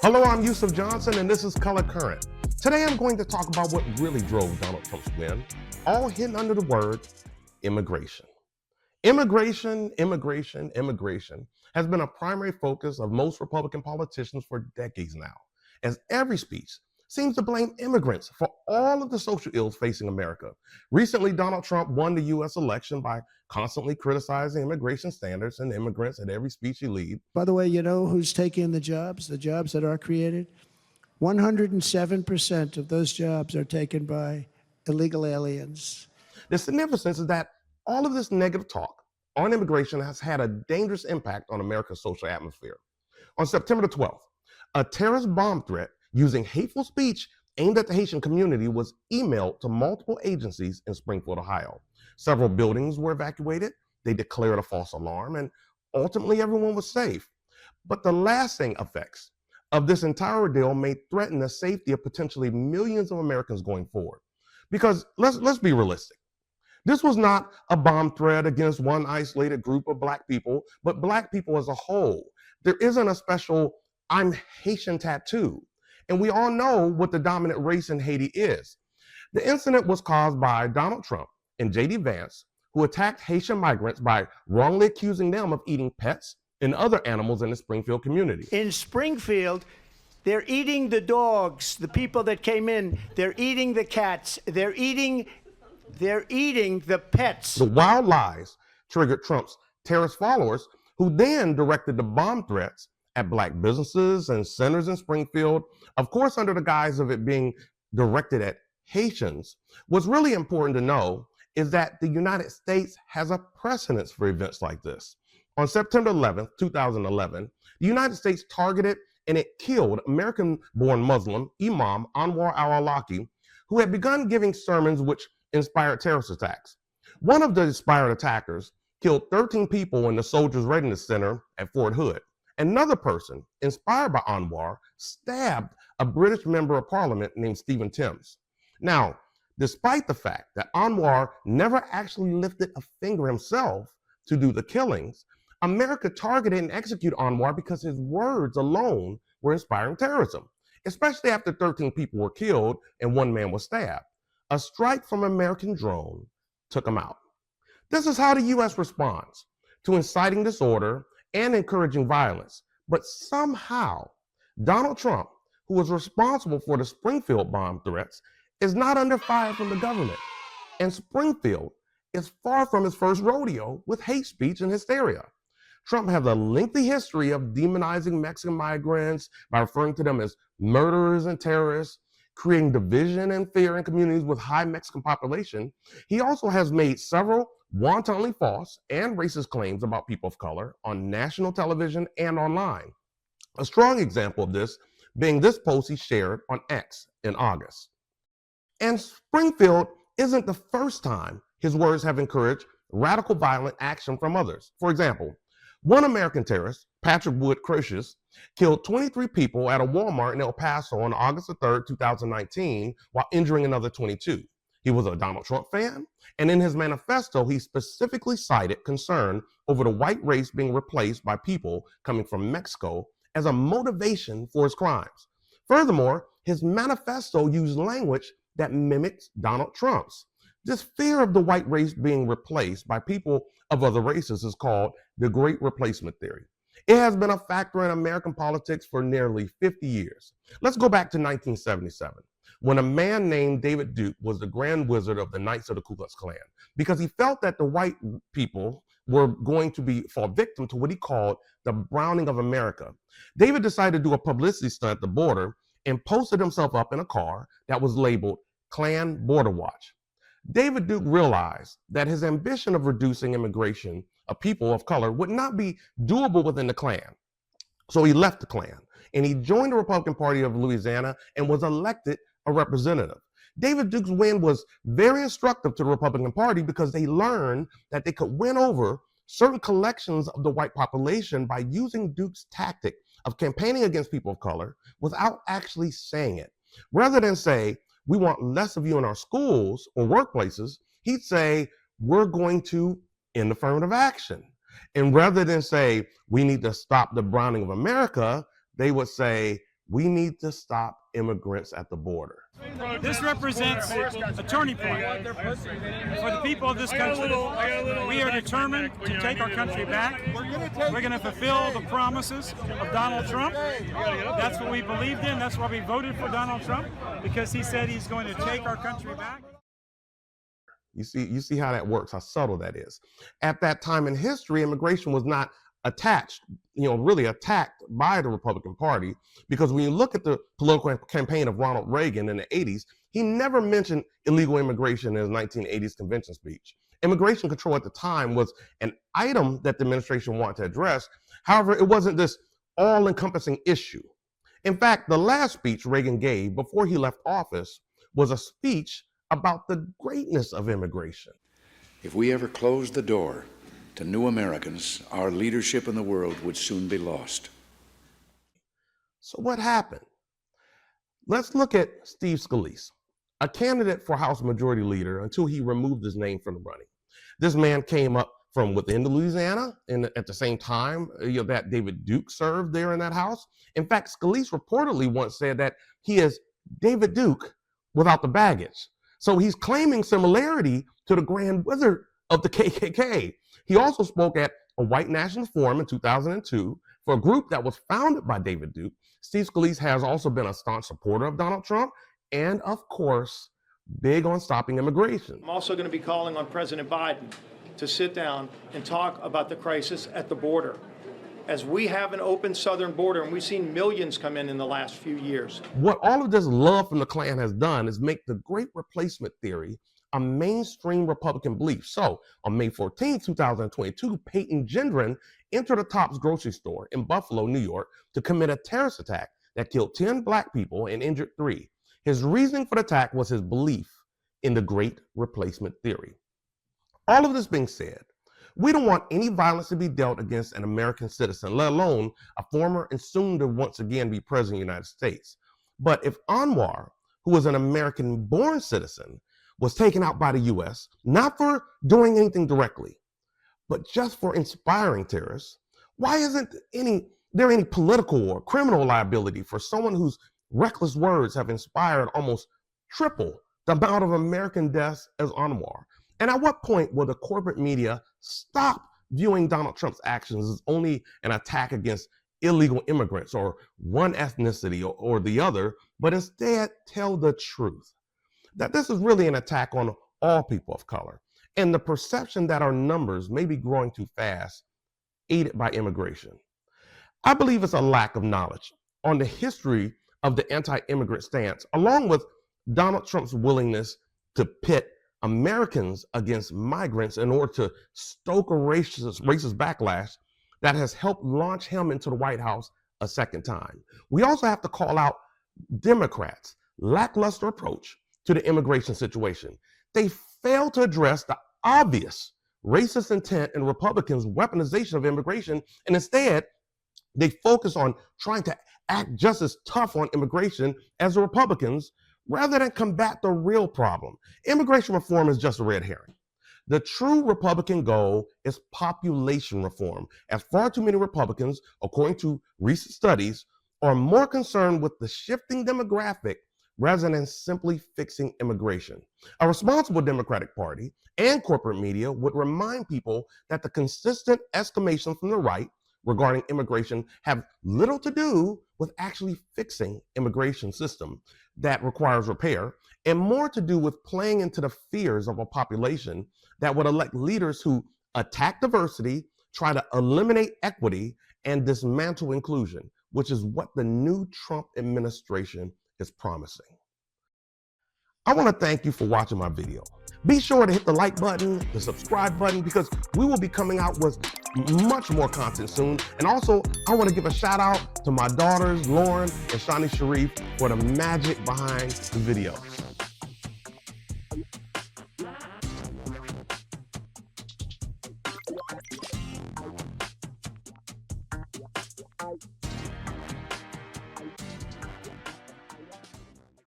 Hello, I'm Yusuf Johnson, and this is Color Current. Today I'm going to talk about what really drove Donald Trump's win, all hidden under the word immigration. Immigration has been a primary focus of most Republican politicians for decades now, as every speech seems to blame immigrants for all of the social ills facing America. Recently, Donald Trump won the U.S. election by constantly criticizing immigration standards and immigrants at every speech he leads. By the way, you know who's taking the jobs that are created? 107% of those jobs are taken by illegal aliens. The significance is that all of this negative talk on immigration has had a dangerous impact on America's social atmosphere. On September the 12th, a terrorist bomb threat using hateful speech aimed at the Haitian community was emailed to multiple agencies in Springfield, Ohio. Several buildings were evacuated. They declared a false alarm, and ultimately everyone was safe. But the lasting effects of this entire ordeal may threaten the safety of potentially millions of Americans going forward. Because let's be realistic. This was not a bomb threat against one isolated group of Black people, but Black people as a whole. There isn't a special "I'm Haitian" tattoo. And we all know what the dominant race in Haiti is. The incident was caused by Donald Trump and J.D. Vance, who attacked Haitian migrants by wrongly accusing them of eating pets and other animals in the Springfield community. In Springfield, they're eating the dogs, the people that came in. They're eating the cats. They're eating the pets. The wild lies triggered Trump's terrorist followers, who then directed the bomb threats at Black businesses and centers in Springfield, of course, under the guise of it being directed at Haitians. What's really important to know is that the United States has a precedence for events like this. On September 11th, 2011, the United States targeted and it killed American-born Muslim Imam Anwar al-Awlaki, who had begun giving sermons which inspired terrorist attacks. One of the inspired attackers killed 13 people in the Soldiers Readiness Center at Fort Hood. Another person, inspired by Anwar, stabbed a British member of parliament named Stephen Timms. Now, despite the fact that Anwar never actually lifted a finger himself to do the killings, America targeted and executed Anwar because his words alone were inspiring terrorism, especially after 13 people were killed and one man was stabbed. A strike from an American drone took him out. This is how the U.S. responds to inciting disorder and encouraging violence. But somehow, Donald Trump, who was responsible for the Springfield bomb threats, is not under fire from the government. And Springfield is far from his first rodeo with hate speech and hysteria. Trump has a lengthy history of demonizing Mexican migrants by referring to them as murderers and terrorists, creating division and fear in communities with high Mexican population. He also has made several wantonly false and racist claims about people of color on national television and online. A strong example of this being this post he shared on X in August. And Springfield isn't the first time his words have encouraged radical violent action from others. For example, one American terrorist, Patrick Wood Crucius, killed 23 people at a Walmart in El Paso on August 3rd, 2019, while injuring another 22. He was a Donald Trump fan, and in his manifesto, he specifically cited concern over the white race being replaced by people coming from Mexico as a motivation for his crimes. Furthermore, his manifesto used language that mimics Donald Trump's. This fear of the white race being replaced by people of other races is called the Great Replacement Theory. It has been a factor in American politics for nearly 50 years. Let's go back to 1977, when a man named David Duke was the Grand Wizard of the Knights of the Ku Klux Klan, because he felt that the white people were going to fall victim to what he called the browning of America. David decided to do a publicity stunt at the border and posted himself up in a car that was labeled Klan Border Watch. David Duke realized that his ambition of reducing immigration of people of color would not be doable within the Klan. So he left the Klan and he joined the Republican Party of Louisiana and was elected a representative. David Duke's win was very instructive to the Republican Party because they learned that they could win over certain collections of the white population by using Duke's tactic of campaigning against people of color without actually saying it. Rather than say, we want less of you in our schools or workplaces, he'd say, we're going to end affirmative action. And rather than say, we need to stop the browning of America, they would say, We need to stop immigrants at the border. This represents a turning point for the people of this country. We are determined to take our country back. We're going to fulfill the promises of Donald Trump. That's what we believed in. That's why we voted for Donald Trump, because he said he's going to take our country back. You see how that works, how subtle that is. At that time in history, immigration was not really attacked by the Republican Party, because when you look at the political campaign of Ronald Reagan in the 80s, he never mentioned illegal immigration in his 1980s convention speech. Immigration control at the time was an item that the administration wanted to address. However, it wasn't this all-encompassing issue. In fact, the last speech Reagan gave before he left office was a speech about the greatness of immigration. If we ever closed the door to new Americans, our leadership in the world would soon be lost. So what happened? Let's look at Steve Scalise, a candidate for House Majority Leader until he removed his name from the running. This man came up from within Louisiana at the same time that David Duke served there in that House. In fact, Scalise reportedly once said that he is David Duke without the baggage. So he's claiming similarity to the Grand Wizard of the KKK. He also spoke at a white nationalist forum in 2002 for a group that was founded by David Duke. Steve Scalise has also been a staunch supporter of Donald Trump and, of course, big on stopping immigration. I'm also going to be calling on President Biden to sit down and talk about the crisis at the border. As we have an open southern border, and we've seen millions come in the last few years. What all of this love from the Klan has done is make the Great Replacement theory a mainstream Republican belief. So on May 14, 2022, Peyton Gendron entered a Tops grocery store in Buffalo, New York, to commit a terrorist attack that killed 10 Black people and injured 3. His reasoning for the attack was his belief in the Great Replacement theory. All of this being said, we don't want any violence to be dealt against an American citizen, let alone a former and soon to once again be president of the United States. But if Anwar, who was an American-born citizen, was taken out by the U.S., not for doing anything directly, but just for inspiring terrorists, why isn't there any political or criminal liability for someone whose reckless words have inspired almost triple the amount of American deaths as Anwar? And at what point will the corporate media stop viewing Donald Trump's actions as only an attack against illegal immigrants or one ethnicity or the other, but instead tell the truth? That this is really an attack on all people of color, and the perception that our numbers may be growing too fast, aided by immigration. I believe it's a lack of knowledge on the history of the anti-immigrant stance, along with Donald Trump's willingness to pit Americans against migrants in order to stoke a racist backlash that has helped launch him into the White House a second time. We also have to call out Democrats' lackluster approach to the immigration situation. They fail to address the obvious racist intent in Republicans' weaponization of immigration, and instead, they focus on trying to act just as tough on immigration as the Republicans, rather than combat the real problem. Immigration reform is just a red herring. The true Republican goal is population reform, as far too many Republicans, according to recent studies, are more concerned with the shifting demographic rather than simply fixing immigration. A responsible Democratic Party and corporate media would remind people that the consistent exclamations from the right regarding immigration have little to do with actually fixing immigration system that requires repair, and more to do with playing into the fears of a population that would elect leaders who attack diversity, try to eliminate equity, and dismantle inclusion, which is what the new Trump administration is promising. I want to thank you for watching my video. Be sure to hit the like button, the subscribe button, because we will be coming out with much more content soon. And also, I want to give a shout out to my daughters, Lauren and Shani Sharif, for the magic behind the videos.